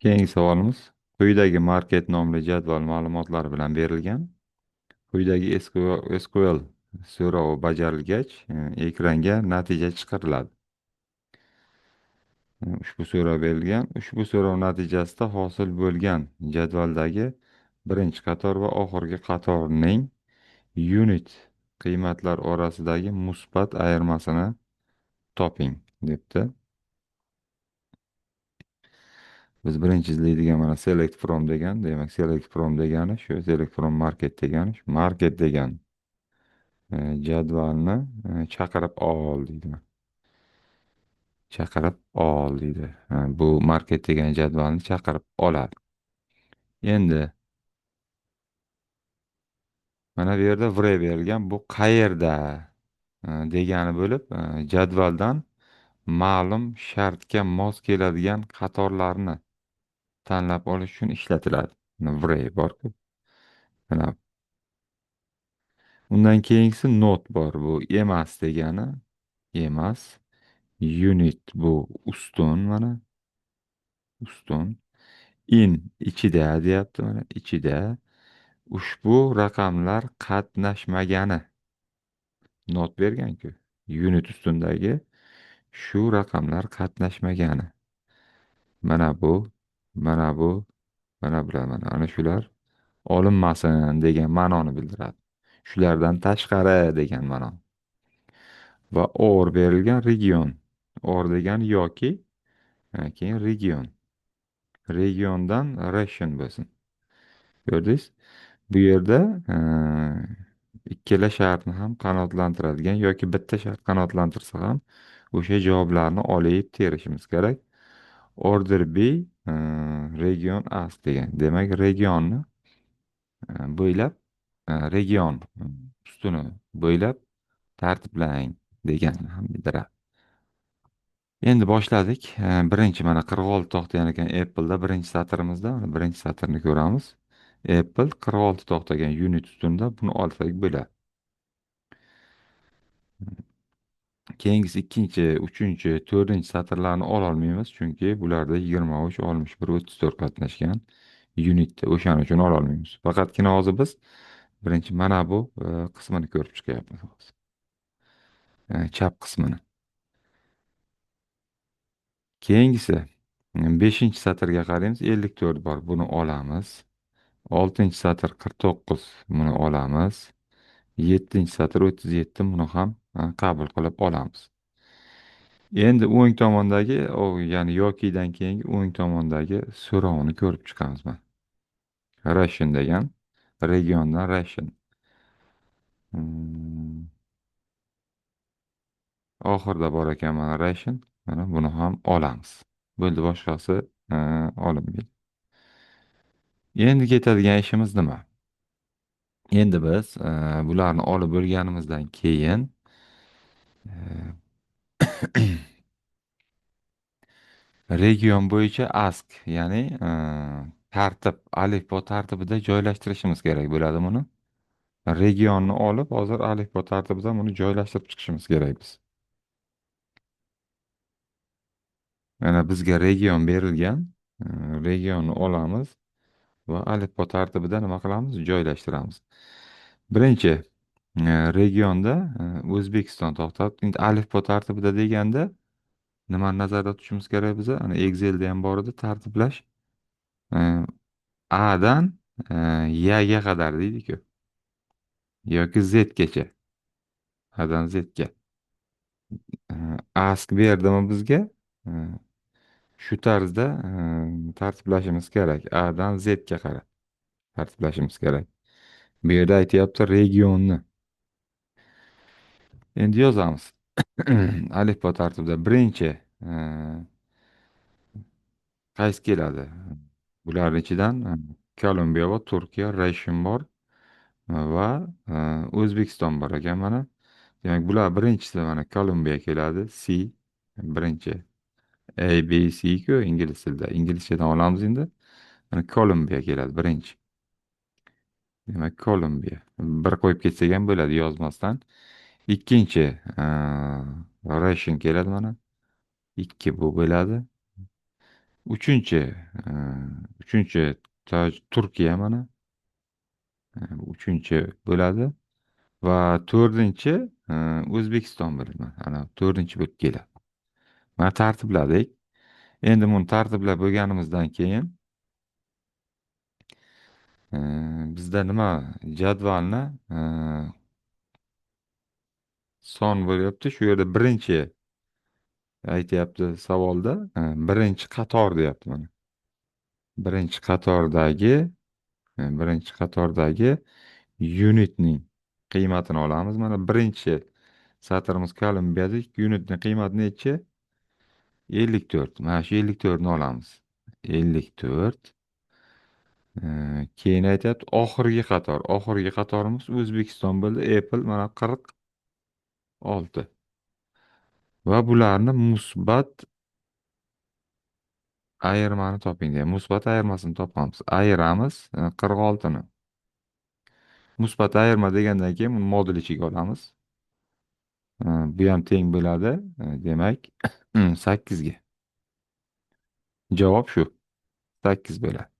Keyingi savolimiz quyidagi market nomli jadval ma'lumotlari bilan berilgan. Quyidagi SQL so'rovi bajarilgach, ekranga natija chiqariladi. Ushbu so'rov berilgan. Ushbu so'rov natijasida hosil bo'lgan jadvaldagi birinchi qator va oxirgi qatorning unit qiymatlar orasidagi musbat ayirmasini toping, debdi. Biz birinchi izlaydigan mana select from degan, demak select from degani shu select from market degani shu market degan jadvalni chaqirib ol deydi. Chaqirib ol deydi. Bu market degan jadvalni chaqirib oladi. Endi mana bu yerda vre berilgan. Bu qayerda degani bo'lib, jadvaldan ma'lum shartga mos keladigan qatorlarni tanlab olish uchun ishlatiladi. Vre bor-ku. Mana undan keyingisi not bor. Bu emas degani. Emas. Unit bu ustun mana. Ustun. Ichida deyapti mana. Ichida. Ushbu raqamlar qatnashmagani. Not bergan-ku. Unit ustundagi shu raqamlar qatnashmagani. Mana bu. Mana bu. Mana bular mana. Ana shular olinmasin degan ma'noni bildiradi. Shulardan tashqari degan ma'no. Va or berilgan region. Or degani yoki, keyin region. Regiondan ration bo'lsin. Ko'rdingiz? Bu yerda ikkala shartni ham qanoatlantiradigan yoki bitta shart qanoatlantirsa ham o'sha javoblarni olib terishimiz kerak. Order B region as degan. Demak, regionni bo'ylab region ustuni bo'ylab tartiblang deganni ham bildiradi. Endi boshladik. Birinchi mana 46 to'xtagan ekan Apple'da birinchi satrimizda. Mana birinchi satrni ko'ramiz. Apple 46 to'xtagan unit ustunda buni olsak bo'ladi. Keyingisi ikkinchi, uchinchi, to'rtinchi satrlarni ololmaymiz, chunki bularda 23, 61, 34 qatnashgan unitda. O'shaning uchun ololmaymiz. Faqatgina hozir biz birinchi mana bu qismini ko'rib chiqyapmiz. Chap qismini. Keyingisi 5-chi satrga qaraymiz. 54 bor. Buni olamiz. 6-chi satr 49, buni olamiz. 7-chi satr 37, buni ham qabul qilib olamiz. Endi o'ng tomondagi, ya'ni yokidan keyingi o'ng tomondagi so'rovni ko'rib chiqamiz mana. Ration degan, regiondan ration. Oxirida bor ekan mana ration. Mana buni ham olamiz. Bo'ldi, boshqasi olinmaydi. Endi ketadigan ishimiz nima? Endi biz bularni olib bo'lganimizdan keyin region bo'yicha ask, ya'ni tartib, alifbo tartibida joylashtirishimiz kerak bo'ladi buni. Regionni olib, hozir alifbo tartibida buni joylashtirib chiqishimiz kerak biz. Mana bizga region berilgan. Regionni olamiz va alifbo tartibida nima qilamiz? Joylashtiramiz. Birinchi regionda O'zbekiston to'xtab, endi alifbo tartibida deganda nimani nazarda tutishimiz kerak biza? Ana Excel'da ham bor edi tartiblash. A'dan Y'ga qadar deydi-ku. Yoki Zgacha. A'dan Zga. Ask berdimi bizga? Shu tarzda tartiblashimiz kerak. A'dan Zga qarab tartiblashimiz kerak. Bu yerda aytyapti regionni. Endi yozamiz. Alifbo tartibida birinchi qaysi keladi? Bularning ichidan Kolumbiya va Turkiya ration bor va O'zbekiston bor ekan mana. Demak, bular birinchisi mana Kolumbiya keladi. C birinchi. A, B, C ku ingliz tilida. Inglizchadan olamiz endi. Mana Kolumbiya keladi birinchi. Demak, Kolumbiya. Bir qo'yib ketsak ham bo'ladi yozmasdan. Ikkinchi ration keladi mana. 2 bu bo'ladi. Uchinchi, e, uchinchi Turkiya mana, bu uchinchi bo'ladi. Va to'rtinchi O'zbekiston bo'ladi. Ana to'rtinchi bo'lib keladi. Mana tartibladik. Endi buni tartiblab bo'lganimizdan keyin e, bizda nima jadvalni e, son bo'lyapti. Shu yerda birinchi aytyapti savolda, birinchi qator deyapti mana. Birinchi qatordagi birinchi qatordagi unitning qiymatini olamiz. Mana birinchi satrimiz Kolumbiyada unitning qiymati nechi? 54. Mana shu 54 ni olamiz. 54. Keyin aytyapti oxirgi qator. Oxirgi qatorimiz O'zbekiston bo'ldi. Apple mana 46. Va bularni musbat ayirmani toping degan. Musbat ayirmasini topamiz. Ayiramiz 46 ni. Musbat ayirma degandan keyin buni modul ichiga olamiz. Bu ham teng bo'ladi. Demak, 8 ga. Javob shu. 8 bo'ladi.